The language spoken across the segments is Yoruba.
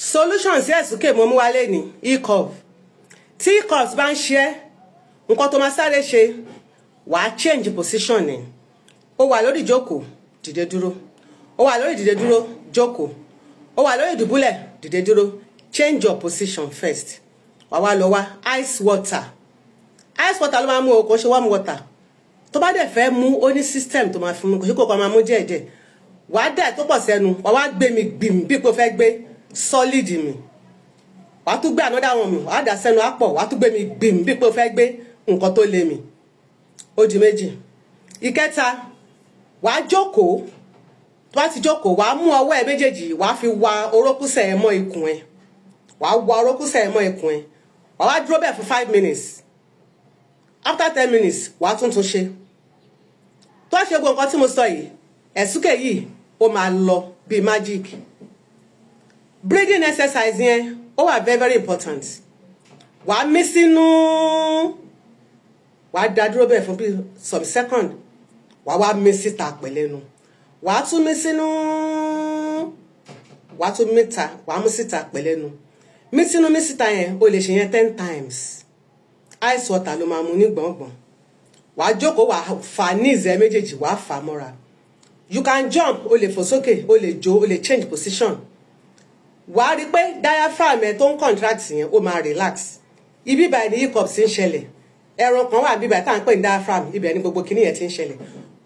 solution sí ẹ̀sùnkè mo mú wálé ní hiccup tí hiccups bá ń ṣe nǹkan tó máa sáré ṣe wàá change position ni ó wà lórí ìjókòó dìde dúró ó wà lórí ìdìde dúró jókòó ó wà lórí ìdùbúlẹ̀ dìde dúró change your position first wàá wá lọ wá ice water ló máa mú o kò ṣe warm water tó bá dẹ̀ fẹ́ mú ó ní system tó máa fi mú kò ṣe kó kọ́ máa mú díẹ̀díẹ̀ wàá dà tó pọ̀ sẹ́nu wàá wá gbé mi gbìm bí kò fẹ́ gbé solid mi wàá tún gbé another one mi wàá dà sẹ́nu àpọ̀ wàá tún gbé mi gbìm bí kò fẹ́ gbé nǹkan tó lé mi ó di méjì ìkẹta wàá jókòó tó bá ti jókòó wàá mú ọwọ́ ẹ méjèèjì wàá fi wa orókùsẹ̀ ẹ mọ́ ikùn ẹ wàá wa orókùsẹ̀ ẹ mọ́ ikùn ẹ wàá wá dúró bẹ́ẹ̀ fún 5 minutes after 10 minutes wàá tún ṣe tó ṣe gbogbo nǹkan tí mo sọ yìí ẹ̀sùnkè yìí ó máa lọ bíi magic breathing exercise yẹn ó wà very very important wàá mí sínú wàá dá dúró bẹ́ẹ̀ fún bíi some second wàá wá mí síta pẹ̀lẹ́nu wàá tún mí sínú wàá tún mítà wàá mú síta pẹ̀lẹ́nu mí sínú mí síta yẹn ó lè ṣe yẹn 10 times ice water ló máa mu ní gbọ̀ngbọ̀n wàá jókòó wàá fà ní ìzẹ́ méjèèjì wàá fà mọ́ra you can jump o lè fò sókè o lè jó o lè change position wàá rí pé diaphragm ẹ tó ń contract yẹn ó máa relax ibi báyìí ní hiccups ń ṣẹlẹ̀ ẹran kan wà bíbáyìí tá à ń pè ní diaphragm ibẹ̀ ní gbogbo kinní yẹn ti ń ṣẹlẹ̀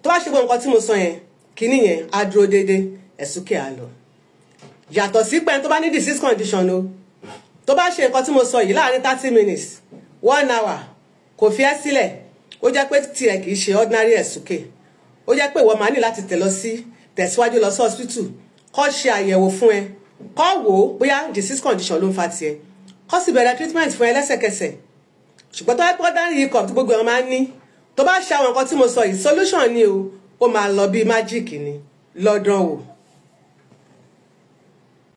tó bá ṣe gbogbo nǹkan tí mo sọ yẹn kinní yẹn á dúró déédéé ẹ̀sùnkè á lọ yàtọ̀ sí pé tó bá ní disease condition o tó bá ṣe nǹkan tí mo sọ yìí láàrin 30 minutes 1 hour kò fi ẹ́ sílẹ̀ ó jẹ́ pé tiẹ̀ kì í ṣe ordinary ẹ̀sùnkè ó jẹ́ pé ìwọ máa ní láti tẹ̀síwájú lọ sí hospital kó ṣe àyẹ̀wò fún ẹ kó wò ó bóyá disease condition ló ń fa tiẹ̀ kó sì bẹ̀rẹ̀ treatment fún ẹ lẹ́sẹ̀kẹsẹ̀ ṣùgbọ́n tó bá pọ́ dárí hiccup tí gbogbo ẹ̀ máa ń ní tó bá ṣe àwọn nǹkan tí mo sọ yìí solution ni o ó máa lọ bí magic ni lọ́dún wò.